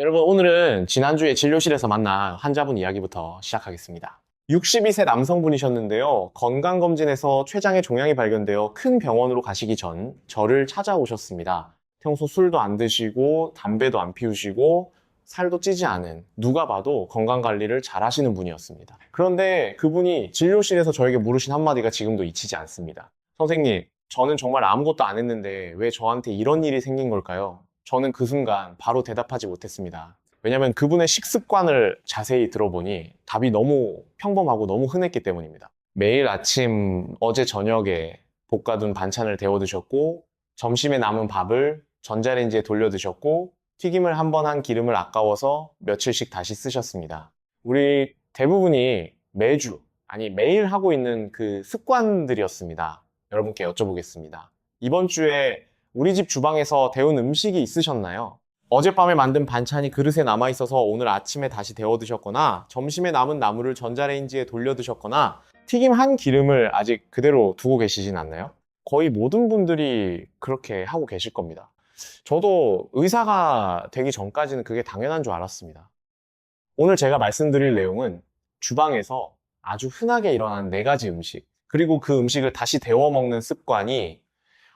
여러분, 오늘은 지난주에 진료실에서 만난 환자분 이야기부터 시작하겠습니다. 62세 남성분이셨는데요. 건강검진에서 췌장의 종양이 발견되어 큰 병원으로 가시기 전 저를 찾아오셨습니다. 평소 술도 안 드시고 담배도 안 피우시고 살도 찌지 않은, 누가 봐도 건강관리를 잘 하시는 분이었습니다. 그런데 그분이 진료실에서 저에게 물으신 한마디가 지금도 잊히지 않습니다. 선생님, 저는 정말 아무것도 안 했는데 왜 저한테 이런 일이 생긴 걸까요? 저는 그 순간 바로 대답하지 못했습니다. 왜냐하면 그분의 식습관을 자세히 들어보니 답이 너무 평범하고 너무 흔했기 때문입니다. 매일 아침, 어제 저녁에 볶아둔 반찬을 데워 드셨고, 점심에 남은 밥을 전자레인지에 돌려 드셨고, 튀김을 한 번 한 기름을 아까워서 며칠씩 다시 쓰셨습니다. 우리 대부분이 매주, 아니 매일 하고 있는 그 습관들이었습니다. 여러분께 여쭤보겠습니다. 이번 주에 우리 집 주방에서 데운 음식이 있으셨나요? 어젯밤에 만든 반찬이 그릇에 남아있어서 오늘 아침에 다시 데워 드셨거나, 점심에 남은 나물을 전자레인지에 돌려 드셨거나, 튀김 한 기름을 아직 그대로 두고 계시진 않나요? 거의 모든 분들이 그렇게 하고 계실 겁니다. 저도 의사가 되기 전까지는 그게 당연한 줄 알았습니다. 오늘 제가 말씀드릴 내용은 주방에서 아주 흔하게 일어나는 4가지 음식, 그리고 그 음식을 다시 데워 먹는 습관이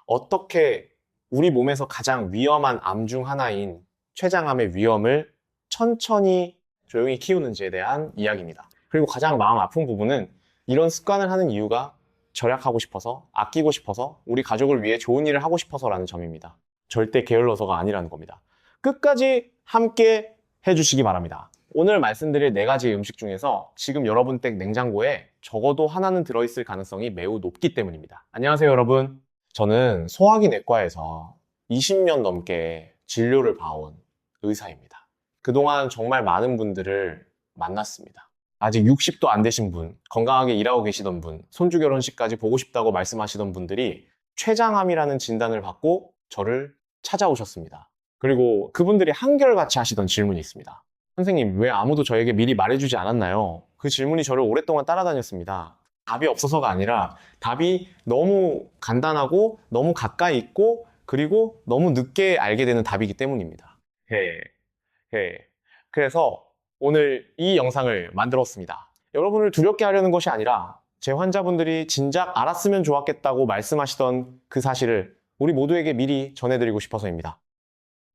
어떻게 우리 몸에서 가장 위험한 암 중 하나인 췌장암의 위험을 천천히 조용히 키우는지에 대한 이야기입니다. 그리고 가장 마음 아픈 부분은 이런 습관을 하는 이유가 절약하고 싶어서, 아끼고 싶어서, 우리 가족을 위해 좋은 일을 하고 싶어서라는 점입니다. 절대 게을러서가 아니라는 겁니다. 끝까지 함께 해주시기 바랍니다. 오늘 말씀드릴 4가지 음식 중에서 지금 여러분 댁 냉장고에 적어도 하나는 들어있을 가능성이 매우 높기 때문입니다. 안녕하세요, 여러분. 저는 소화기 내과에서 20년 넘게 진료를 봐온 의사입니다. 그동안 정말 많은 분들을 만났습니다. 아직 60도 안 되신 분, 건강하게 일하고 계시던 분, 손주 결혼식까지 보고 싶다고 말씀하시던 분들이 췌장암이라는 진단을 받고 저를 찾아오셨습니다. 그리고 그분들이 한결같이 하시던 질문이 있습니다. 선생님, 왜 아무도 저에게 미리 말해주지 않았나요? 그 질문이 저를 오랫동안 따라다녔습니다. 답이 없어서가 아니라 답이 너무 간단하고 너무 가까이 있고 그리고 너무 늦게 알게 되는 답이기 때문입니다. 그래서 오늘 이 영상을 만들었습니다. 여러분을 두렵게 하려는 것이 아니라 제 환자분들이 진작 알았으면 좋았겠다고 말씀하시던 그 사실을 우리 모두에게 미리 전해드리고 싶어서입니다.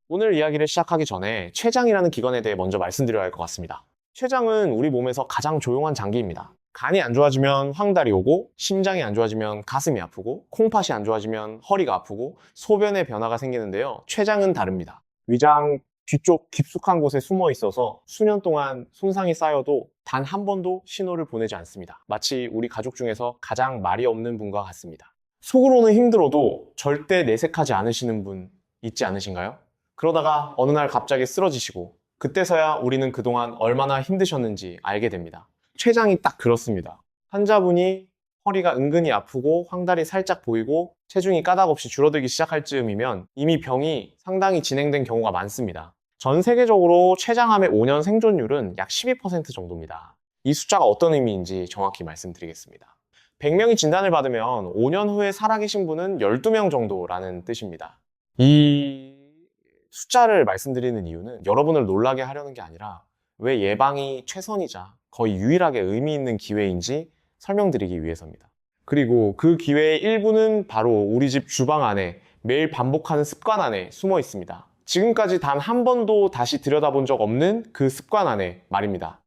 오늘 이야기를 시작하기 전에 췌장이라는 기관에 대해 먼저 말씀드려야 할 것 같습니다. 췌장은 우리 몸에서 가장 조용한 장기입니다. 간이 안 좋아지면 황달이 오고, 심장이 안 좋아지면 가슴이 아프고, 콩팥이 안 좋아지면 허리가 아프고, 소변에 변화가 생기는데요. 췌장은 다릅니다. 위장 뒤쪽 깊숙한 곳에 숨어 있어서 수년 동안 손상이 쌓여도 단 한 번도 신호를 보내지 않습니다. 마치 우리 가족 중에서 가장 말이 없는 분과 같습니다. 속으로는 힘들어도 절대 내색하지 않으시는 분 있지 않으신가요? 그러다가 어느 날 갑자기 쓰러지시고, 그때서야 우리는 그동안 얼마나 힘드셨는지 알게 됩니다. 췌장이 딱 그렇습니다. 환자분이 허리가 은근히 아프고 황달이 살짝 보이고 체중이 까닭없이 줄어들기 시작할 즈음이면 이미 병이 상당히 진행된 경우가 많습니다. 전 세계적으로 췌장암의 5년 생존율은 약 12% 정도입니다. 이 숫자가 어떤 의미인지 정확히 말씀드리겠습니다. 100명이 진단을 받으면 5년 후에 살아계신 분은 12명 정도라는 뜻입니다. 이 숫자를 말씀드리는 이유는 여러분을 놀라게 하려는 게 아니라 왜 예방이 최선이자 거의 유일하게 의미 있는 기회인지 설명드리기 위해서입니다. 그리고 그 기회의 일부는 바로 우리 집 주방 안에 매일 반복하는 습관 안에 숨어 있습니다. 지금까지 단 한 번도 다시 들여다본 적 없는 그 습관 안에 말입니다.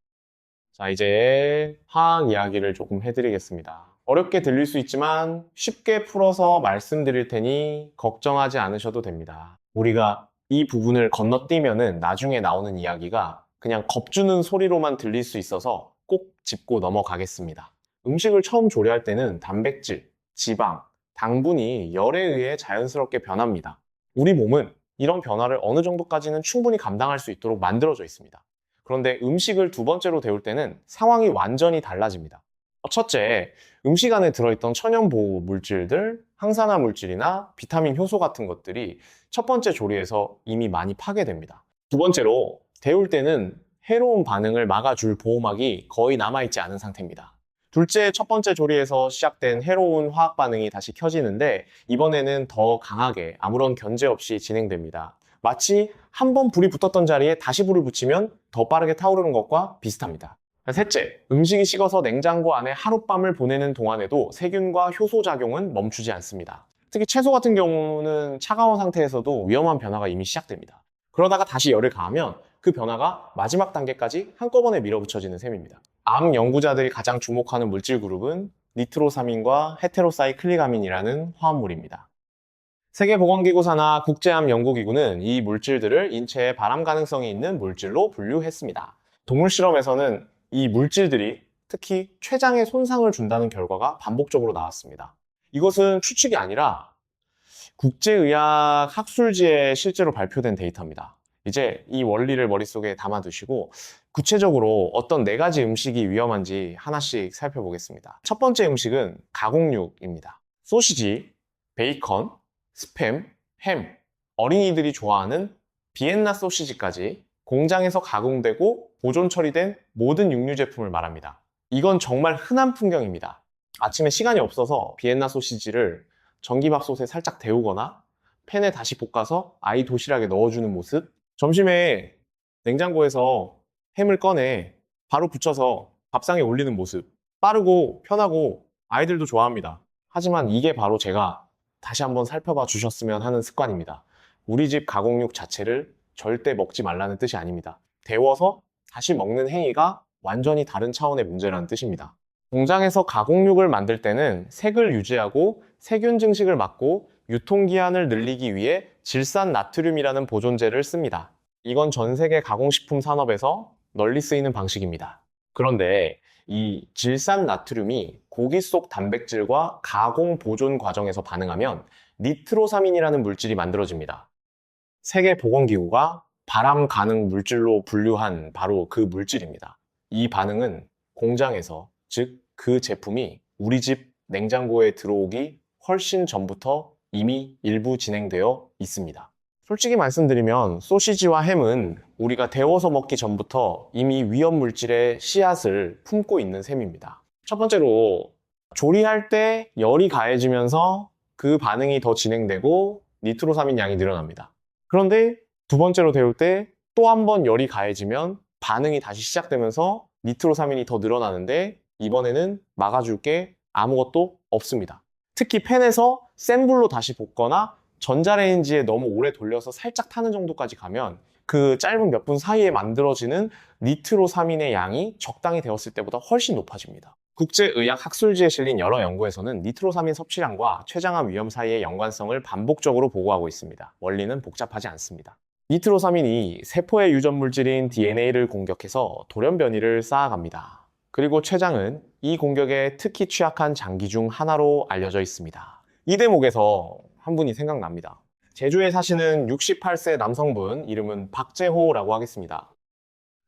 자, 이제 화학 이야기를 조금 해드리겠습니다. 어렵게 들릴 수 있지만 쉽게 풀어서 말씀드릴 테니 걱정하지 않으셔도 됩니다. 우리가 이 부분을 건너뛰면은 나중에 나오는 이야기가 그냥 겁주는 소리로만 들릴 수 있어서 꼭 짚고 넘어가겠습니다. 음식을 처음 조리할 때는 단백질, 지방, 당분이 열에 의해 자연스럽게 변합니다. 우리 몸은 이런 변화를 어느 정도까지는 충분히 감당할 수 있도록 만들어져 있습니다. 그런데 음식을 두 번째로 데울 때는 상황이 완전히 달라집니다. 첫째, 음식 안에 들어있던 천연보호 물질들, 항산화 물질이나 비타민 효소 같은 것들이 첫 번째 조리에서 이미 많이 파괴됩니다. 두 번째로, 데울 때는 해로운 반응을 막아줄 보호막이 거의 남아있지 않은 상태입니다. 둘째, 첫 번째 조리에서 시작된 해로운 화학 반응이 다시 켜지는데 이번에는 더 강하게 아무런 견제 없이 진행됩니다. 마치 한 번 불이 붙었던 자리에 다시 불을 붙이면 더 빠르게 타오르는 것과 비슷합니다. 셋째, 음식이 식어서 냉장고 안에 하룻밤을 보내는 동안에도 세균과 효소 작용은 멈추지 않습니다. 특히 채소 같은 경우는 차가운 상태에서도 위험한 변화가 이미 시작됩니다. 그러다가 다시 열을 가하면 그 변화가 마지막 단계까지 한꺼번에 밀어붙여지는 셈입니다. 암 연구자들이 가장 주목하는 물질 그룹은 니트로사민과 헤테로사이클리가민이라는 화합물입니다. 세계보건기구 산하 국제암연구기구는 이 물질들을 인체에 발암 가능성이 있는 물질로 분류했습니다. 동물 실험에서는 이 물질들이 특히 췌장에 손상을 준다는 결과가 반복적으로 나왔습니다. 이것은 추측이 아니라 국제의학 학술지에 실제로 발표된 데이터입니다. 이제 이 원리를 머릿속에 담아두시고 구체적으로 어떤 4가지 음식이 위험한지 하나씩 살펴보겠습니다. 첫 번째 음식은 가공육입니다. 소시지, 베이컨, 스팸, 햄, 어린이들이 좋아하는 비엔나 소시지까지 공장에서 가공되고 보존 처리된 모든 육류 제품을 말합니다. 이건 정말 흔한 풍경입니다. 아침에 시간이 없어서 비엔나 소시지를 전기밥솥에 살짝 데우거나 팬에 다시 볶아서 아이 도시락에 넣어주는 모습, 점심에 냉장고에서 햄을 꺼내 바로 부쳐서 밥상에 올리는 모습, 빠르고 편하고 아이들도 좋아합니다. 하지만 이게 바로 제가 다시 한번 살펴봐 주셨으면 하는 습관입니다. 우리 집 가공육 자체를 절대 먹지 말라는 뜻이 아닙니다. 데워서 다시 먹는 행위가 완전히 다른 차원의 문제라는 뜻입니다. 공장에서 가공육을 만들 때는 색을 유지하고 세균 증식을 막고 유통기한을 늘리기 위해 질산나트륨이라는 보존제를 씁니다. 이건 전 세계 가공식품 산업에서 널리 쓰이는 방식입니다. 그런데 이 질산나트륨이 고기 속 단백질과 가공 보존 과정에서 반응하면 니트로사민이라는 물질이 만들어집니다. 세계보건기구가 발암 가능 물질로 분류한 바로 그 물질입니다. 이 반응은 공장에서, 즉 그 제품이 우리 집 냉장고에 들어오기 훨씬 전부터 이미 일부 진행되어 있습니다. 솔직히 말씀드리면 소시지와 햄은 우리가 데워서 먹기 전부터 이미 위험 물질의 씨앗을 품고 있는 셈입니다. 첫 번째로 조리할 때 열이 가해지면서 그 반응이 더 진행되고 니트로사민 양이 늘어납니다. 그런데 두 번째로 데울 때 또 한 번 열이 가해지면 반응이 다시 시작되면서 니트로사민이 더 늘어나는데 이번에는 막아줄 게 아무것도 없습니다. 특히 팬에서 센 불로 다시 볶거나 전자레인지에 너무 오래 돌려서 살짝 타는 정도까지 가면 그 짧은 몇 분 사이에 만들어지는 니트로사민의 양이 적당히 되었을 때보다 훨씬 높아집니다. 국제의학 학술지에 실린 여러 연구에서는 니트로사민 섭취량과 췌장암 위험 사이의 연관성을 반복적으로 보고하고 있습니다. 원리는 복잡하지 않습니다. 니트로사민이 세포의 유전 물질인 DNA를 공격해서 돌연 변이를 쌓아갑니다. 그리고 췌장은 이 공격에 특히 취약한 장기 중 하나로 알려져 있습니다. 이 대목에서 한 분이 생각납니다. 제주에 사시는 68세 남성분, 이름은 박재호라고 하겠습니다.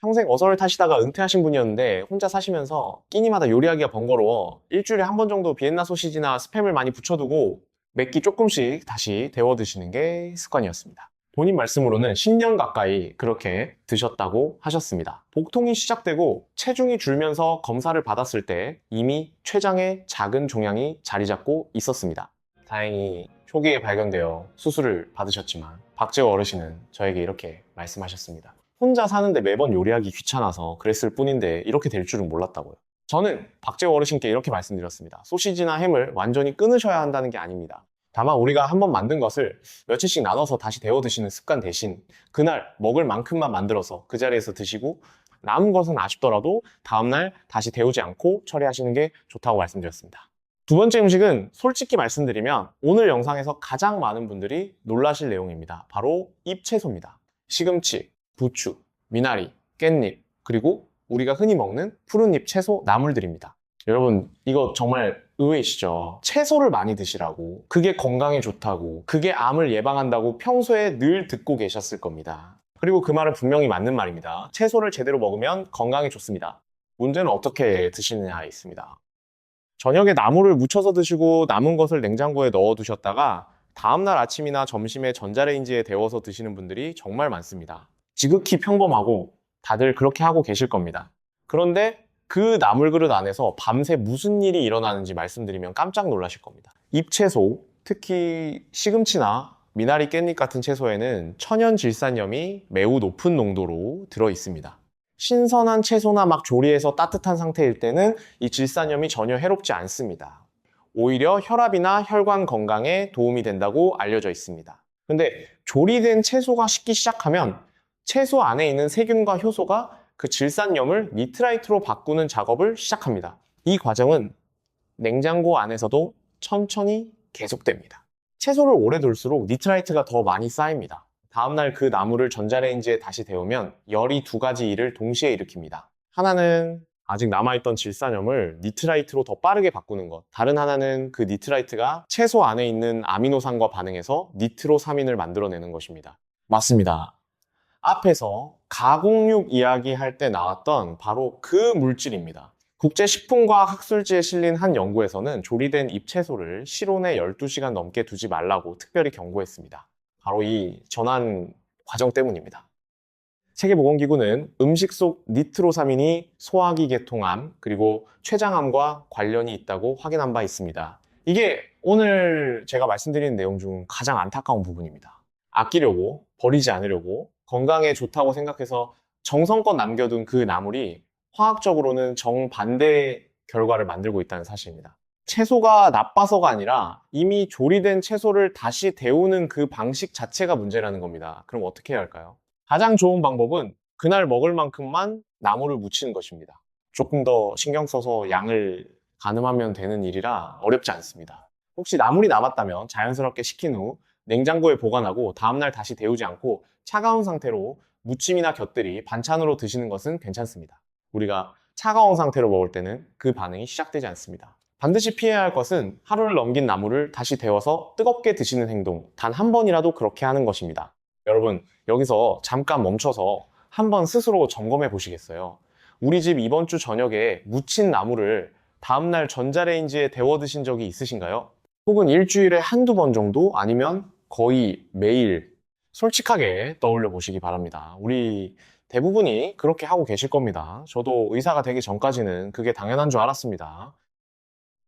평생 어선을 타시다가 은퇴하신 분이었는데 혼자 사시면서 끼니마다 요리하기가 번거로워 일주일에 한 번 정도 비엔나 소시지나 스팸을 많이 붙여두고 몇 끼 조금씩 다시 데워 드시는 게 습관이었습니다. 본인 말씀으로는 10년 가까이 그렇게 드셨다고 하셨습니다. 복통이 시작되고 체중이 줄면서 검사를 받았을 때 이미 췌장에 작은 종양이 자리 잡고 있었습니다. 다행히 초기에 발견되어 수술을 받으셨지만 박재호 어르신은 저에게 이렇게 말씀하셨습니다. 혼자 사는데 매번 요리하기 귀찮아서 그랬을 뿐인데 이렇게 될 줄은 몰랐다고요. 저는 박재호 어르신께 이렇게 말씀드렸습니다. 소시지나 햄을 완전히 끊으셔야 한다는 게 아닙니다. 다만 우리가 한번 만든 것을 며칠씩 나눠서 다시 데워 드시는 습관 대신 그날 먹을 만큼만 만들어서 그 자리에서 드시고 남은 것은 아쉽더라도 다음날 다시 데우지 않고 처리하시는 게 좋다고 말씀드렸습니다. 두 번째 음식은 솔직히 말씀드리면 오늘 영상에서 가장 많은 분들이 놀라실 내용입니다. 바로 잎채소입니다. 시금치, 부추, 미나리, 깻잎, 그리고 우리가 흔히 먹는 푸른잎 채소 나물들입니다. 여러분 이거 정말 의외이시죠? 채소를 많이 드시라고, 그게 건강에 좋다고, 그게 암을 예방한다고 평소에 늘 듣고 계셨을 겁니다. 그리고 그 말은 분명히 맞는 말입니다. 채소를 제대로 먹으면 건강에 좋습니다. 문제는 어떻게 드시느냐에 있습니다. 저녁에 나물을 무쳐서 드시고 남은 것을 냉장고에 넣어 두셨다가 다음날 아침이나 점심에 전자레인지에 데워서 드시는 분들이 정말 많습니다. 지극히 평범하고 다들 그렇게 하고 계실 겁니다. 그런데 그 나물 그릇 안에서 밤새 무슨 일이 일어나는지 말씀드리면 깜짝 놀라실 겁니다. 잎채소, 특히 시금치나 미나리 깻잎 같은 채소에는 천연 질산염이 매우 높은 농도로 들어 있습니다. 신선한 채소나 막 조리해서 따뜻한 상태일 때는 이 질산염이 전혀 해롭지 않습니다. 오히려 혈압이나 혈관 건강에 도움이 된다고 알려져 있습니다. 근데 조리된 채소가 식기 시작하면 채소 안에 있는 세균과 효소가 그 질산염을 니트라이트로 바꾸는 작업을 시작합니다. 이 과정은 냉장고 안에서도 천천히 계속됩니다. 채소를 오래 둘수록 니트라이트가 더 많이 쌓입니다. 다음날 그 나물을 전자레인지에 다시 데우면 열이 두 가지 일을 동시에 일으킵니다. 하나는 아직 남아있던 질산염을 니트라이트로 더 빠르게 바꾸는 것. 다른 하나는 그 니트라이트가 채소 안에 있는 아미노산과 반응해서 니트로사민을 만들어내는 것입니다. 맞습니다. 앞에서 가공육 이야기할 때 나왔던 바로 그 물질입니다. 국제식품과학학술지에 실린 한 연구에서는 조리된 잎채소를 실온에 12시간 넘게 두지 말라고 특별히 경고했습니다. 바로 이 전환 과정 때문입니다. 세계보건기구는 음식 속 니트로사민이 소화기 계통암 그리고 췌장암과 관련이 있다고 확인한 바 있습니다. 이게 오늘 제가 말씀드리는 내용 중 가장 안타까운 부분입니다. 아끼려고, 버리지 않으려고 건강에 좋다고 생각해서 정성껏 남겨둔 그 나물이 화학적으로는 정반대 결과를 만들고 있다는 사실입니다. 채소가 나빠서가 아니라 이미 조리된 채소를 다시 데우는 그 방식 자체가 문제라는 겁니다. 그럼 어떻게 해야 할까요? 가장 좋은 방법은 그날 먹을 만큼만 나물을 무치는 것입니다. 조금 더 신경 써서 양을 가늠하면 되는 일이라 어렵지 않습니다. 혹시 나물이 남았다면 자연스럽게 식힌 후 냉장고에 보관하고 다음날 다시 데우지 않고 차가운 상태로 무침이나 곁들이 반찬으로 드시는 것은 괜찮습니다. 우리가 차가운 상태로 먹을 때는 그 반응이 시작되지 않습니다. 반드시 피해야 할 것은 하루를 넘긴 나물을 다시 데워서 뜨겁게 드시는 행동, 단 한 번이라도 그렇게 하는 것입니다. 여러분, 여기서 잠깐 멈춰서 한번 스스로 점검해 보시겠어요? 우리 집 이번 주 저녁에 무친 나물을 다음날 전자레인지에 데워 드신 적이 있으신가요? 혹은 일주일에 한두 번 정도? 아니면 거의 매일? 솔직하게 떠올려 보시기 바랍니다. 우리 대부분이 그렇게 하고 계실 겁니다. 저도 의사가 되기 전까지는 그게 당연한 줄 알았습니다.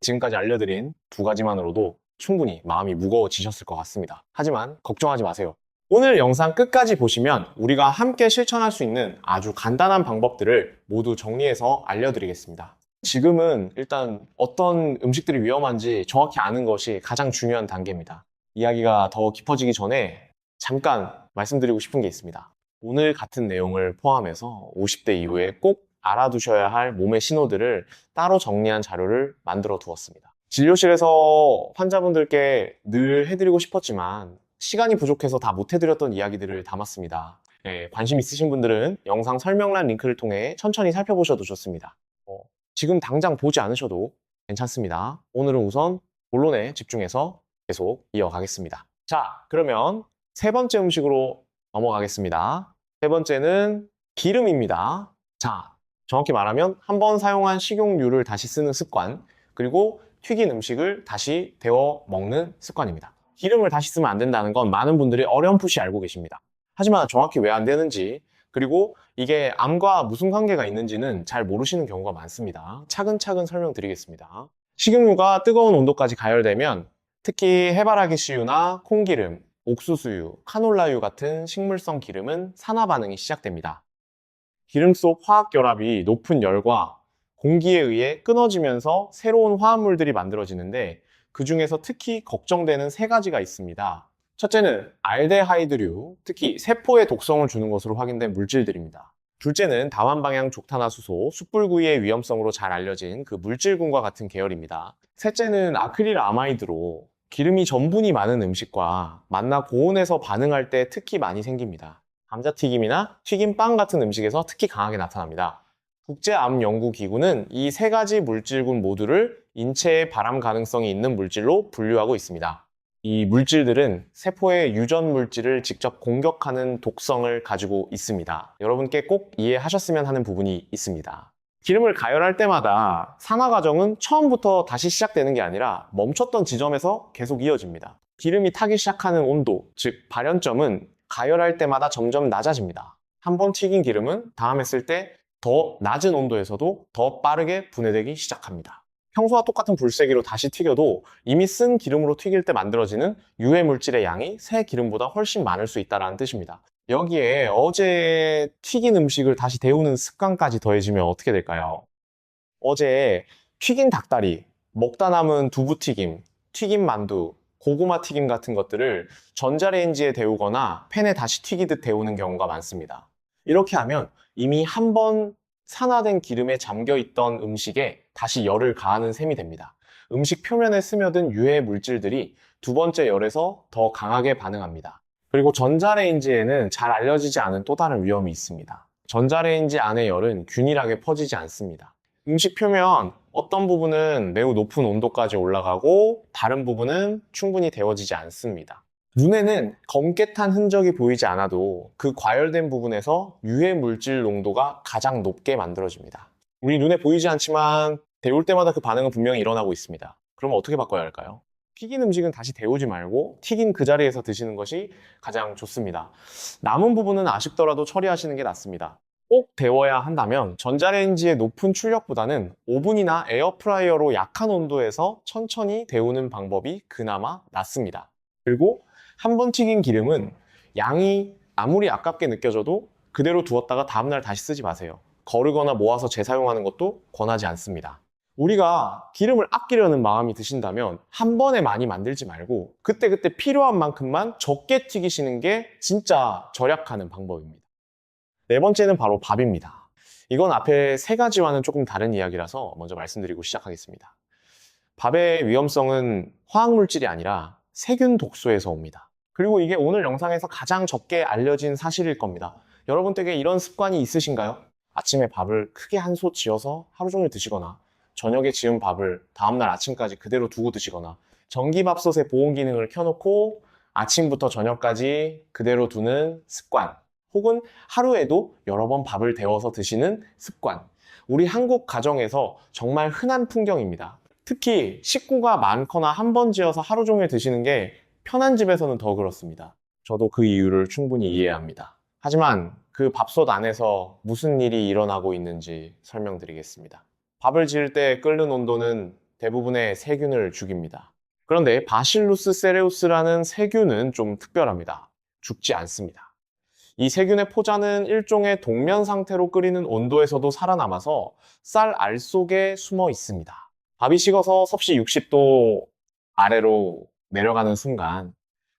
지금까지 알려드린 두 가지만으로도 충분히 마음이 무거워지셨을 것 같습니다. 하지만 걱정하지 마세요. 오늘 영상 끝까지 보시면 우리가 함께 실천할 수 있는 아주 간단한 방법들을 모두 정리해서 알려드리겠습니다. 지금은 일단 어떤 음식들이 위험한지 정확히 아는 것이 가장 중요한 단계입니다. 이야기가 더 깊어지기 전에 잠깐 말씀드리고 싶은 게 있습니다. 오늘 같은 내용을 포함해서 50대 이후에 꼭 알아두셔야 할 몸의 신호들을 따로 정리한 자료를 만들어 두었습니다. 진료실에서 환자분들께 늘 해드리고 싶었지만 시간이 부족해서 다 못 해드렸던 이야기들을 담았습니다. 관심 있으신 분들은 영상 설명란 링크를 통해 천천히 살펴보셔도 좋습니다. 지금 당장 보지 않으셔도 괜찮습니다. 오늘은 우선 본론에 집중해서 계속 이어가겠습니다. 자, 그러면 세 번째 음식으로 넘어가겠습니다. 세 번째는 기름입니다. 자, 정확히 말하면 한 번 사용한 식용유를 다시 쓰는 습관, 그리고 튀긴 음식을 다시 데워 먹는 습관입니다. 기름을 다시 쓰면 안 된다는 건 많은 분들이 어렴풋이 알고 계십니다. 하지만 정확히 왜 안 되는지, 그리고 이게 암과 무슨 관계가 있는지는 잘 모르시는 경우가 많습니다. 차근차근 설명드리겠습니다. 식용유가 뜨거운 온도까지 가열되면 특히 해바라기 씨유나 콩기름, 옥수수유, 카놀라유 같은 식물성 기름은 산화 반응이 시작됩니다. 기름 속 화학 결합이 높은 열과 공기에 의해 끊어지면서 새로운 화합물들이 만들어지는데 그 중에서 특히 걱정되는 세 가지가 있습니다. 첫째는 알데하이드류, 특히 세포에 독성을 주는 것으로 확인된 물질들입니다. 둘째는 다환방향 족탄화수소, 숯불구이의 위험성으로 잘 알려진 그 물질군과 같은 계열입니다. 셋째는 아크릴 아마이드로 기름이 전분이 많은 음식과 만나 고온에서 반응할 때 특히 많이 생깁니다. 감자튀김이나 튀김빵 같은 음식에서 특히 강하게 나타납니다. 국제암연구기구는 이 세 가지 물질군 모두를 인체에 발암 가능성이 있는 물질로 분류하고 있습니다. 이 물질들은 세포의 유전 물질을 직접 공격하는 독성을 가지고 있습니다. 여러분께 꼭 이해하셨으면 하는 부분이 있습니다. 기름을 가열할 때마다 산화 과정은 처음부터 다시 시작되는 게 아니라 멈췄던 지점에서 계속 이어집니다. 기름이 타기 시작하는 온도, 즉 발연점은 가열할 때마다 점점 낮아집니다. 한번 튀긴 기름은 다음에 쓸 때 더 낮은 온도에서도 더 빠르게 분해되기 시작합니다. 평소와 똑같은 불세기로 다시 튀겨도 이미 쓴 기름으로 튀길 때 만들어지는 유해 물질의 양이 새 기름보다 훨씬 많을 수 있다는 뜻입니다. 여기에 어제 튀긴 음식을 다시 데우는 습관까지 더해지면 어떻게 될까요? 어제 튀긴 닭다리, 먹다 남은 두부튀김, 튀김 만두, 고구마 튀김 같은 것들을 전자레인지에 데우거나 팬에 다시 튀기듯 데우는 경우가 많습니다. 이렇게 하면 이미 한 번 산화된 기름에 잠겨 있던 음식에 다시 열을 가하는 셈이 됩니다. 음식 표면에 스며든 유해 물질들이 두 번째 열에서 더 강하게 반응합니다. 그리고 전자레인지에는 잘 알려지지 않은 또 다른 위험이 있습니다. 전자레인지 안의 열은 균일하게 퍼지지 않습니다. 음식 표면 어떤 부분은 매우 높은 온도까지 올라가고 다른 부분은 충분히 데워지지 않습니다. 눈에는 검게 탄 흔적이 보이지 않아도 그 과열된 부분에서 유해 물질 농도가 가장 높게 만들어집니다. 우리 눈에 보이지 않지만 데울 때마다 그 반응은 분명히 일어나고 있습니다. 그럼 어떻게 바꿔야 할까요? 튀긴 음식은 다시 데우지 말고 튀긴 그 자리에서 드시는 것이 가장 좋습니다. 남은 부분은 아쉽더라도 처리하시는 게 낫습니다. 꼭 데워야 한다면 전자레인지의 높은 출력보다는 오븐이나 에어프라이어로 약한 온도에서 천천히 데우는 방법이 그나마 낫습니다. 그리고 한 번 튀긴 기름은 양이 아무리 아깝게 느껴져도 그대로 두었다가 다음날 다시 쓰지 마세요. 거르거나 모아서 재사용하는 것도 권하지 않습니다. 우리가 기름을 아끼려는 마음이 드신다면 한 번에 많이 만들지 말고 그때그때 필요한 만큼만 적게 튀기시는 게 진짜 절약하는 방법입니다. 네 번째는 바로 밥입니다. 이건 앞에 세 가지와는 조금 다른 이야기라서 먼저 말씀드리고 시작하겠습니다. 밥의 위험성은 화학물질이 아니라 세균 독소에서 옵니다. 그리고 이게 오늘 영상에서 가장 적게 알려진 사실일 겁니다. 여러분 댁에 이런 습관이 있으신가요? 아침에 밥을 크게 한 솥 지어서 하루 종일 드시거나 저녁에 지은 밥을 다음날 아침까지 그대로 두고 드시거나 전기밥솥의 보온 기능을 켜놓고 아침부터 저녁까지 그대로 두는 습관, 혹은 하루에도 여러 번 밥을 데워서 드시는 습관. 우리 한국 가정에서 정말 흔한 풍경입니다. 특히 식구가 많거나 한 번 지어서 하루 종일 드시는 게 편한 집에서는 더 그렇습니다. 저도 그 이유를 충분히 이해합니다. 하지만 그 밥솥 안에서 무슨 일이 일어나고 있는지 설명드리겠습니다. 밥을 지을 때 끓는 온도는 대부분의 세균을 죽입니다. 그런데 바실루스 세레우스라는 세균은 좀 특별합니다. 죽지 않습니다. 이 세균의 포자는 일종의 동면 상태로 끓이는 온도에서도 살아남아서 쌀 알 속에 숨어 있습니다. 밥이 식어서 섭씨 60도 아래로 내려가는 순간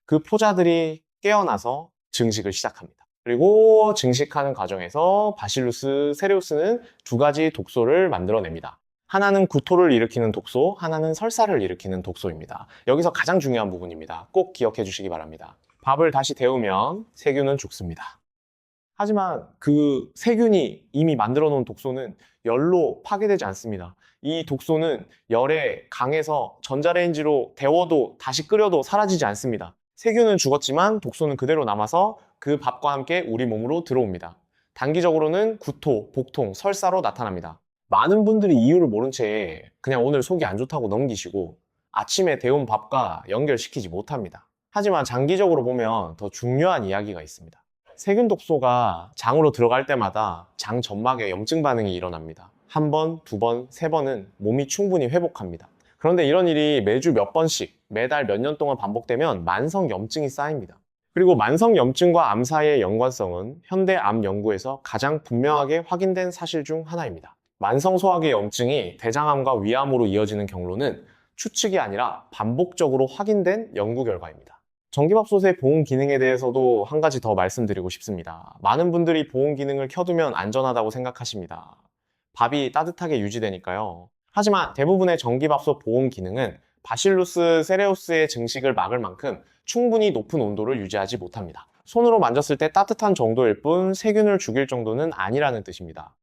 그 포자들이 깨어나서 증식을 시작합니다. 그리고 증식하는 과정에서 바실루스 세레우스는 두 가지 독소를 만들어냅니다. 하나는 구토를 일으키는 독소, 하나는 설사를 일으키는 독소입니다. 여기서 가장 중요한 부분입니다. 꼭 기억해 주시기 바랍니다. 밥을 다시 데우면 세균은 죽습니다. 하지만 그 세균이 이미 만들어 놓은 독소는 열로 파괴되지 않습니다. 이 독소는 열에 강해서 전자레인지로 데워도 다시 끓여도 사라지지 않습니다. 세균은 죽었지만 독소는 그대로 남아서 그 밥과 함께 우리 몸으로 들어옵니다. 단기적으로는 구토, 복통, 설사로 나타납니다. 많은 분들이 이유를 모른 채 그냥 오늘 속이 안 좋다고 넘기시고 아침에 데운 밥과 연결시키지 못합니다. 하지만 장기적으로 보면 더 중요한 이야기가 있습니다. 세균 독소가 장으로 들어갈 때마다 장 점막에 염증 반응이 일어납니다. 한 번, 두 번, 세 번은 몸이 충분히 회복합니다. 그런데 이런 일이 매주 몇 번씩, 매달 몇 년 동안 반복되면 만성 염증이 쌓입니다. 그리고 만성 염증과 암 사이의 연관성은 현대 암 연구에서 가장 분명하게 확인된 사실 중 하나입니다. 만성 소화기 염증이 대장암과 위암으로 이어지는 경로는 추측이 아니라 반복적으로 확인된 연구 결과입니다. 전기밥솥의 보온 기능에 대해서도 한 가지 더 말씀드리고 싶습니다. 많은 분들이 보온 기능을 켜두면 안전하다고 생각하십니다. 밥이 따뜻하게 유지되니까요. 하지만 대부분의 전기밥솥 보온 기능은 바실루스 세레우스의 증식을 막을 만큼 충분히 높은 온도를 유지하지 못합니다. 손으로 만졌을 때 따뜻한 정도일 뿐 세균을 죽일 정도는 아니라는 뜻입니다.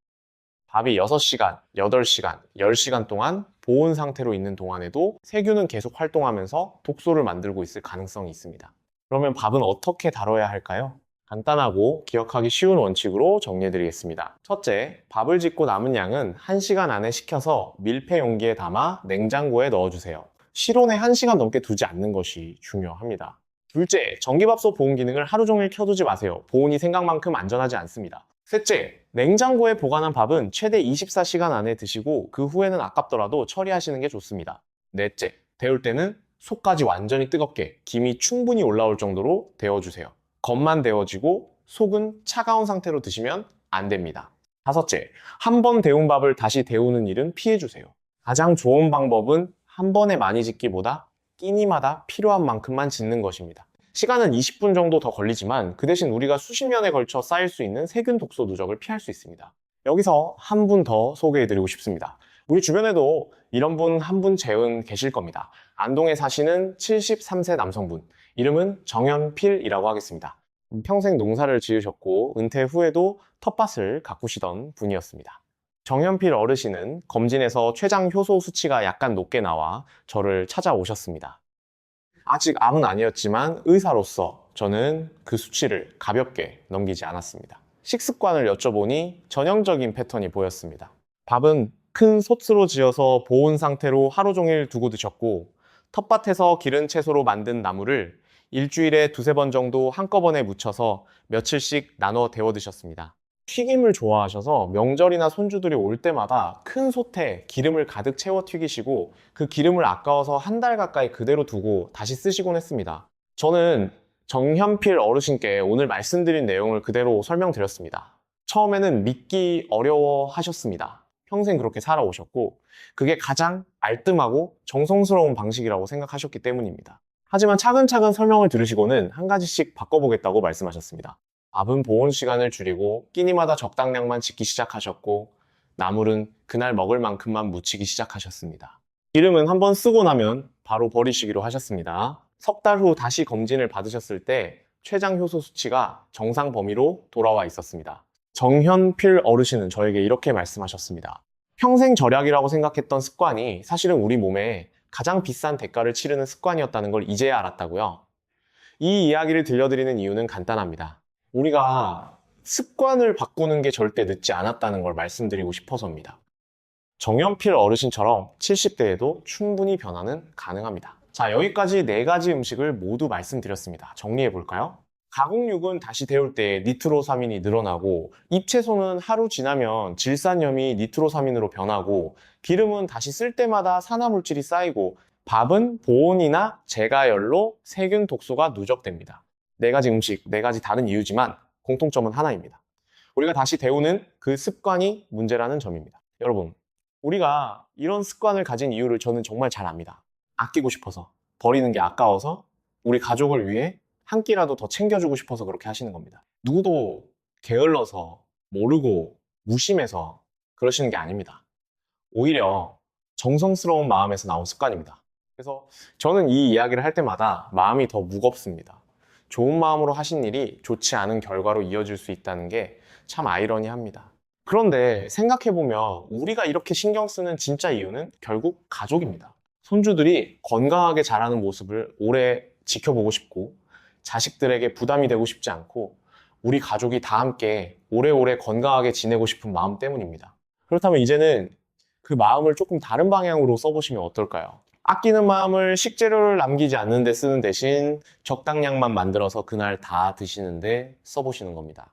밥이 6시간, 8시간, 10시간 동안 보온 상태로 있는 동안에도 세균은 계속 활동하면서 독소를 만들고 있을 가능성이 있습니다. 그러면 밥은 어떻게 다뤄야 할까요? 간단하고 기억하기 쉬운 원칙으로 정리해드리겠습니다. 첫째, 밥을 짓고 남은 양은 1시간 안에 식혀서 밀폐 용기에 담아 냉장고에 넣어주세요. 실온에 1시간 넘게 두지 않는 것이 중요합니다. 둘째, 전기밥솥 보온 기능을 하루 종일 켜두지 마세요. 보온이 생각만큼 안전하지 않습니다. 셋째, 냉장고에 보관한 밥은 최대 24시간 안에 드시고 그 후에는 아깝더라도 처리하시는 게 좋습니다. 넷째, 데울 때는 속까지 완전히 뜨겁게 김이 충분히 올라올 정도로 데워주세요. 겉만 데워지고 속은 차가운 상태로 드시면 안 됩니다. 다섯째, 한 번 데운 밥을 다시 데우는 일은 피해주세요. 가장 좋은 방법은 한 번에 많이 짓기보다 끼니마다 필요한 만큼만 짓는 것입니다. 시간은 20분 정도 더 걸리지만 그 대신 우리가 수십 년에 걸쳐 쌓일 수 있는 세균 독소 누적을 피할 수 있습니다. 여기서 한 분 더 소개해드리고 싶습니다. 우리 주변에도 이런 분 한 분 재은 계실 겁니다. 안동에 사시는 73세 남성분, 이름은 정현필이라고 하겠습니다. 평생 농사를 지으셨고 은퇴 후에도 텃밭을 가꾸시던 분이었습니다. 정현필 어르신은 검진에서 췌장 효소 수치가 약간 높게 나와 저를 찾아오셨습니다. 아직 암은 아니었지만 의사로서 저는 그 수치를 가볍게 넘기지 않았습니다. 식습관을 여쭤보니 전형적인 패턴이 보였습니다. 밥은 큰 솥으로 지어서 보온 상태로 하루 종일 두고 드셨고, 텃밭에서 기른 채소로 만든 나물을 일주일에 두세 번 정도 한꺼번에 무쳐서 며칠씩 나눠 데워 드셨습니다. 튀김을 좋아하셔서 명절이나 손주들이 올 때마다 큰 솥에 기름을 가득 채워 튀기시고 그 기름을 아까워서 한 달 가까이 그대로 두고 다시 쓰시곤 했습니다. 저는 정현필 어르신께 오늘 말씀드린 내용을 그대로 설명드렸습니다. 처음에는 믿기 어려워 하셨습니다. 평생 그렇게 살아오셨고 그게 가장 알뜰하고 정성스러운 방식이라고 생각하셨기 때문입니다. 하지만 차근차근 설명을 들으시고는 한 가지씩 바꿔보겠다고 말씀하셨습니다. 밥은 보온 시간을 줄이고 끼니마다 적당량만 짓기 시작하셨고 나물은 그날 먹을 만큼만 무치기 시작하셨습니다. 기름은 한번 쓰고 나면 바로 버리시기로 하셨습니다. 석 달 후 다시 검진을 받으셨을 때 췌장 효소 수치가 정상 범위로 돌아와 있었습니다. 정현필 어르신은 저에게 이렇게 말씀하셨습니다. 평생 절약이라고 생각했던 습관이 사실은 우리 몸에 가장 비싼 대가를 치르는 습관이었다는 걸 이제야 알았다고요. 이 이야기를 들려드리는 이유는 간단합니다. 우리가 습관을 바꾸는 게 절대 늦지 않았다는 걸 말씀드리고 싶어서입니다. 정현필 어르신처럼 70대에도 충분히 변화는 가능합니다. 자, 여기까지 4가지 음식을 모두 말씀드렸습니다. 정리해 볼까요? 가공육은 다시 데울 때 니트로사민이 늘어나고 잎채소는 하루 지나면 질산염이 니트로사민으로 변하고 기름은 다시 쓸 때마다 산화물질이 쌓이고 밥은 보온이나 제가열로 세균 독소가 누적됩니다. 4가지 음식, 4가지 다른 이유지만 공통점은 하나입니다. 우리가 다시 데우는 그 습관이 문제라는 점입니다. 여러분, 우리가 이런 습관을 가진 이유를 저는 정말 잘 압니다. 아끼고 싶어서, 버리는 게 아까워서, 우리 가족을 위해 한 끼라도 더 챙겨주고 싶어서 그렇게 하시는 겁니다. 누구도 게을러서, 모르고, 무심해서 그러시는 게 아닙니다. 오히려 정성스러운 마음에서 나온 습관입니다. 그래서 저는 이 이야기를 할 때마다 마음이 더 무겁습니다. 좋은 마음으로 하신 일이 좋지 않은 결과로 이어질 수 있다는 게 참 아이러니합니다. 그런데 생각해보면 우리가 이렇게 신경 쓰는 진짜 이유는 결국 가족입니다. 손주들이 건강하게 자라는 모습을 오래 지켜보고 싶고 자식들에게 부담이 되고 싶지 않고 우리 가족이 다 함께 오래오래 건강하게 지내고 싶은 마음 때문입니다. 그렇다면 이제는 그 마음을 조금 다른 방향으로 써보시면 어떨까요? 아끼는 마음을 식재료를 남기지 않는 데 쓰는 대신 적당량만 만들어서 그날 다 드시는데 써보시는 겁니다.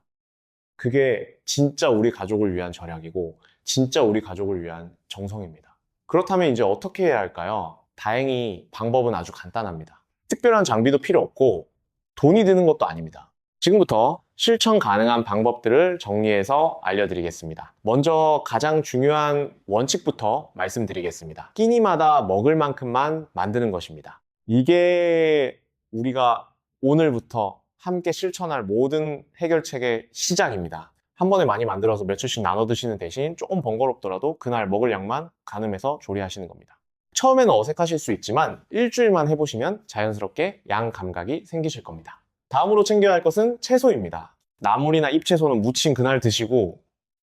그게 진짜 우리 가족을 위한 절약이고 진짜 우리 가족을 위한 정성입니다. 그렇다면 이제 어떻게 해야 할까요? 다행히 방법은 아주 간단합니다. 특별한 장비도 필요 없고 돈이 드는 것도 아닙니다. 지금부터 실천 가능한 방법들을 정리해서 알려드리겠습니다. 먼저 가장 중요한 원칙부터 말씀드리겠습니다. 끼니마다 먹을 만큼만 만드는 것입니다. 이게 우리가 오늘부터 함께 실천할 모든 해결책의 시작입니다. 한 번에 많이 만들어서 며칠씩 나눠 드시는 대신 조금 번거롭더라도 그날 먹을 양만 가늠해서 조리하시는 겁니다. 처음에는 어색하실 수 있지만 일주일만 해보시면 자연스럽게 양 감각이 생기실 겁니다. 다음으로 챙겨야 할 것은 채소입니다. 나물이나 잎채소는 무친 그날 드시고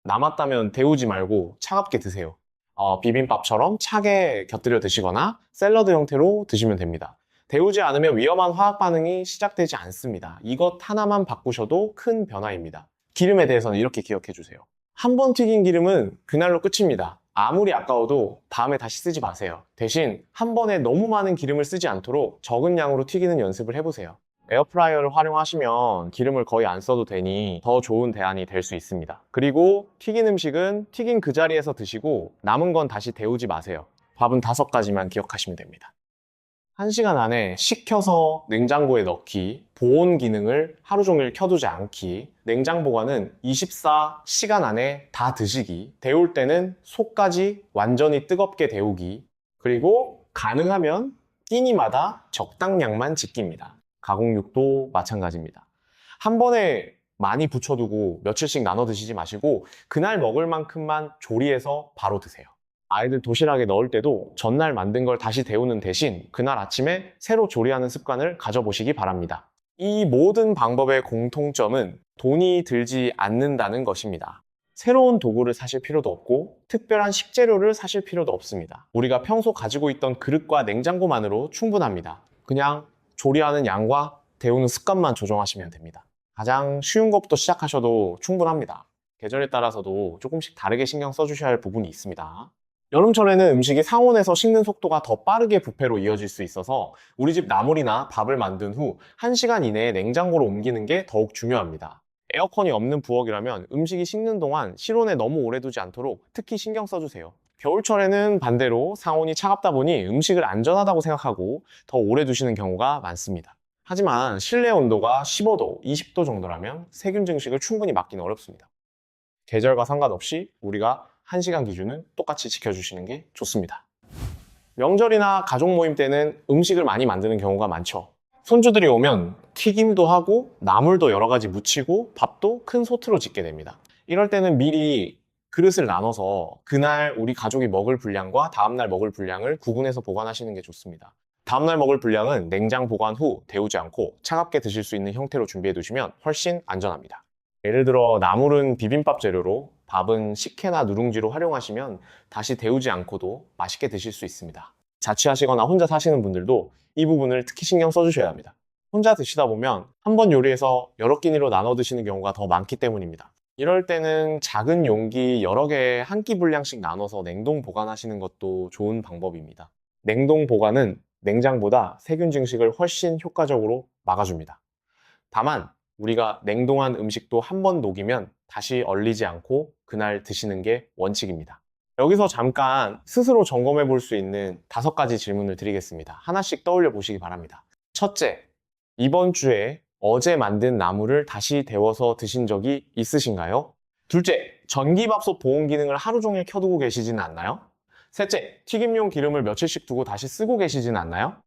남았다면 데우지 말고 차갑게 드세요. 비빔밥처럼 차게 곁들여 드시거나 샐러드 형태로 드시면 됩니다. 데우지 않으면 위험한 화학 반응이 시작되지 않습니다. 이것 하나만 바꾸셔도 큰 변화입니다. 기름에 대해서는 이렇게 기억해 주세요. 한 번 튀긴 기름은 그날로 끝입니다. 아무리 아까워도 다음에 다시 쓰지 마세요. 대신 한 번에 너무 많은 기름을 쓰지 않도록 적은 양으로 튀기는 연습을 해보세요. 에어프라이어를 활용하시면 기름을 거의 안 써도 되니 더 좋은 대안이 될 수 있습니다. 그리고 튀긴 음식은 튀긴 그 자리에서 드시고 남은 건 다시 데우지 마세요. 밥은 5가지만 기억하시면 됩니다. 1시간 안에 식혀서 냉장고에 넣기, 보온 기능을 하루 종일 켜두지 않기, 냉장 보관은 24시간 안에 다 드시기, 데울 때는 속까지 완전히 뜨겁게 데우기, 그리고 가능하면 끼니마다 적당량만 지킵니다. 가공육도 마찬가지입니다. 한 번에 많이 부쳐두고 며칠씩 나눠 드시지 마시고 그날 먹을 만큼만 조리해서 바로 드세요. 아이들 도시락에 넣을 때도 전날 만든 걸 다시 데우는 대신 그날 아침에 새로 조리하는 습관을 가져보시기 바랍니다. 이 모든 방법의 공통점은 돈이 들지 않는다는 것입니다. 새로운 도구를 사실 필요도 없고 특별한 식재료를 사실 필요도 없습니다. 우리가 평소 가지고 있던 그릇과 냉장고만으로 충분합니다. 그냥 조리하는 양과 데우는 습관만 조정하시면 됩니다. 가장 쉬운 것부터 시작하셔도 충분합니다. 계절에 따라서도 조금씩 다르게 신경 써주셔야 할 부분이 있습니다. 여름철에는 음식이 상온에서 식는 속도가 더 빠르게 부패로 이어질 수 있어서 우리 집 나물이나 밥을 만든 후 1시간 이내에 냉장고로 옮기는 게 더욱 중요합니다. 에어컨이 없는 부엌이라면 음식이 식는 동안 실온에 너무 오래 두지 않도록 특히 신경 써주세요. 겨울철에는 반대로 상온이 차갑다 보니 음식을 안전하다고 생각하고 더 오래 두시는 경우가 많습니다. 하지만 실내 온도가 15도, 20도 정도라면 세균 증식을 충분히 막기는 어렵습니다. 계절과 상관없이 우리가 1시간 기준은 똑같이 지켜주시는 게 좋습니다. 명절이나 가족 모임 때는 음식을 많이 만드는 경우가 많죠. 손주들이 오면 튀김도 하고 나물도 여러 가지 무치고 밥도 큰 솥으로 짓게 됩니다. 이럴 때는 미리 그릇을 나눠서 그날 우리 가족이 먹을 분량과 다음날 먹을 분량을 구분해서 보관하시는 게 좋습니다. 다음날 먹을 분량은 냉장 보관 후 데우지 않고 차갑게 드실 수 있는 형태로 준비해 두시면 훨씬 안전합니다. 예를 들어 나물은 비빔밥 재료로 밥은 식혜나 누룽지로 활용하시면 다시 데우지 않고도 맛있게 드실 수 있습니다. 자취하시거나 혼자 사시는 분들도 이 부분을 특히 신경 써주셔야 합니다. 혼자 드시다 보면 한 번 요리해서 여러 끼니로 나눠 드시는 경우가 더 많기 때문입니다. 이럴 때는 작은 용기 여러 개에 한 끼 분량씩 나눠서 냉동 보관하시는 것도 좋은 방법입니다. 냉동 보관은 냉장보다 세균 증식을 훨씬 효과적으로 막아줍니다. 다만 우리가 냉동한 음식도 한 번 녹이면 다시 얼리지 않고 그날 드시는 게 원칙입니다. 여기서 잠깐 스스로 점검해 볼 수 있는 5가지 질문을 드리겠습니다. 하나씩 떠올려 보시기 바랍니다. 첫째, 이번 주에 어제 만든 나물을 다시 데워서 드신 적이 있으신가요? 둘째, 전기밥솥 보온 기능을 하루 종일 켜두고 계시지는 않나요? 셋째, 튀김용 기름을 며칠씩 두고 다시 쓰고 계시지는 않나요?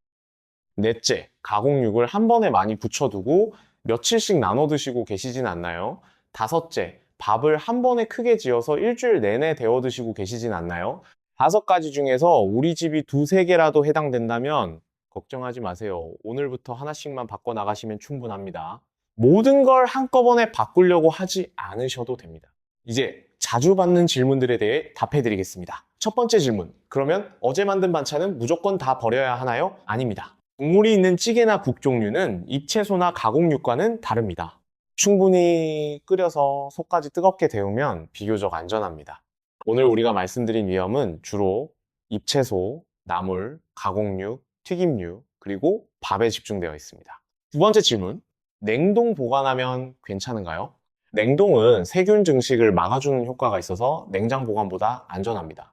넷째, 가공육을 한 번에 많이 부쳐두고 며칠씩 나눠 드시고 계시진 않나요? 다섯째, 밥을 한 번에 크게 지어서 일주일 내내 데워 드시고 계시진 않나요? 5가지 중에서 우리 집이 2~3개라도 해당된다면 걱정하지 마세요. 오늘부터 하나씩만 바꿔 나가시면 충분합니다. 모든 걸 한꺼번에 바꾸려고 하지 않으셔도 됩니다. 이제 자주 받는 질문들에 대해 답해 드리겠습니다. 첫 번째 질문, 그러면 어제 만든 반찬은 무조건 다 버려야 하나요? 아닙니다. 국물이 있는 찌개나 국 종류는 잎채소나 가공육과는 다릅니다. 충분히 끓여서 속까지 뜨겁게 데우면 비교적 안전합니다. 오늘 우리가 말씀드린 위험은 주로 잎채소, 나물, 가공육, 튀김류, 그리고 밥에 집중되어 있습니다. 두 번째 질문, 냉동 보관하면 괜찮은가요? 냉동은 세균 증식을 막아주는 효과가 있어서 냉장 보관보다 안전합니다.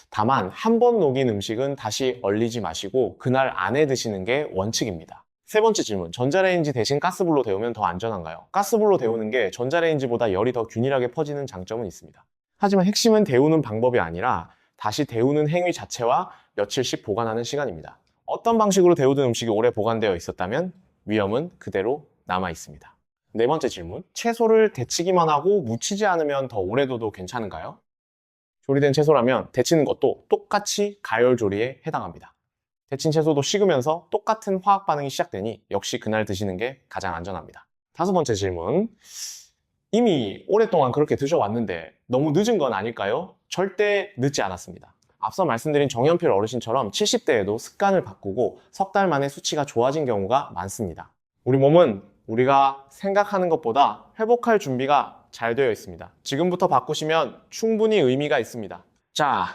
다만 한 번 녹인 음식은 다시 얼리지 마시고 그날 안에 드시는 게 원칙입니다. 세 번째 질문, 전자레인지 대신 가스불로 데우면 더 안전한가요? 가스불로 데우는 게 전자레인지보다 열이 더 균일하게 퍼지는 장점은 있습니다. 하지만 핵심은 데우는 방법이 아니라 다시 데우는 행위 자체와 며칠씩 보관하는 시간입니다. 어떤 방식으로 데우던 음식이 오래 보관되어 있었다면 위험은 그대로 남아 있습니다. 네 번째 질문, 채소를 데치기만 하고 무치지 않으면 더 오래 둬도 괜찮은가요? 조리된 채소라면 데치는 것도 똑같이 가열 조리에 해당합니다. 데친 채소도 식으면서 똑같은 화학 반응이 시작되니 역시 그날 드시는 게 가장 안전합니다. 5번째 질문, 이미 오랫동안 그렇게 드셔왔는데 너무 늦은 건 아닐까요? 절대 늦지 않았습니다. 앞서 말씀드린 정연필 어르신처럼 70대에도 습관을 바꾸고 석 달 만에 수치가 좋아진 경우가 많습니다. 우리 몸은 우리가 생각하는 것보다 회복할 준비가 잘 되어 있습니다. 지금부터 바꾸시면 충분히 의미가 있습니다. 자,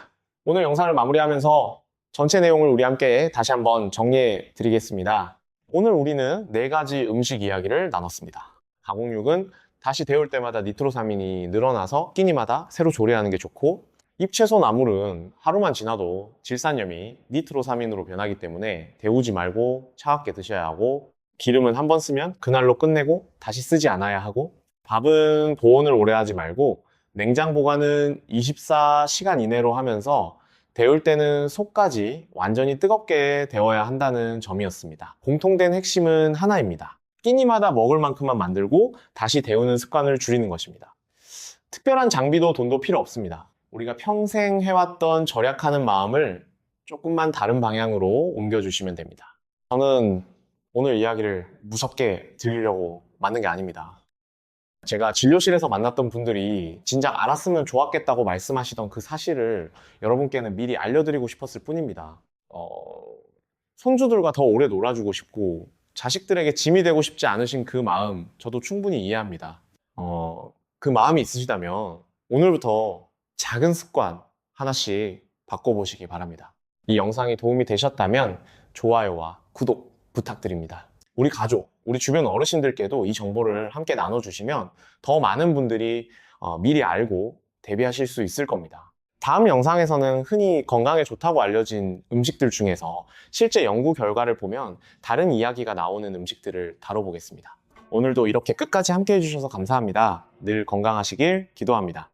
오늘 영상을 마무리하면서 전체 내용을 우리 함께 다시 한번 정리해 드리겠습니다. 오늘 우리는 4가지 음식 이야기를 나눴습니다. 가공육은 다시 데울 때마다 니트로사민이 늘어나서 끼니마다 새로 조리하는 게 좋고, 잎채소 나물은 하루만 지나도 질산염이 니트로사민으로 변하기 때문에 데우지 말고 차갑게 드셔야 하고, 기름은 한 번 쓰면 그날로 끝내고 다시 쓰지 않아야 하고, 밥은 보온을 오래 하지 말고 냉장 보관은 24시간 이내로 하면서 데울 때는 속까지 완전히 뜨겁게 데워야 한다는 점이었습니다. 공통된 핵심은 하나입니다. 끼니마다 먹을 만큼만 만들고 다시 데우는 습관을 줄이는 것입니다. 특별한 장비도 돈도 필요 없습니다. 우리가 평생 해왔던 절약하는 마음을 조금만 다른 방향으로 옮겨주시면 됩니다. 저는 오늘 이야기를 무섭게 들으려고 만든 게 아닙니다. 제가 진료실에서 만났던 분들이 진작 알았으면 좋았겠다고 말씀하시던 그 사실을 여러분께는 미리 알려드리고 싶었을 뿐입니다. 손주들과 더 오래 놀아주고 싶고 자식들에게 짐이 되고 싶지 않으신 그 마음 저도 충분히 이해합니다. 그 마음이 있으시다면 오늘부터 작은 습관 하나씩 바꿔보시기 바랍니다. 이 영상이 도움이 되셨다면 좋아요와 구독 부탁드립니다. 우리 가족, 우리 주변 어르신들께도 이 정보를 함께 나눠주시면 더 많은 분들이 미리 알고 대비하실 수 있을 겁니다. 다음 영상에서는 흔히 건강에 좋다고 알려진 음식들 중에서 실제 연구 결과를 보면 다른 이야기가 나오는 음식들을 다뤄보겠습니다. 오늘도 이렇게 끝까지 함께 해주셔서 감사합니다. 늘 건강하시길 기도합니다.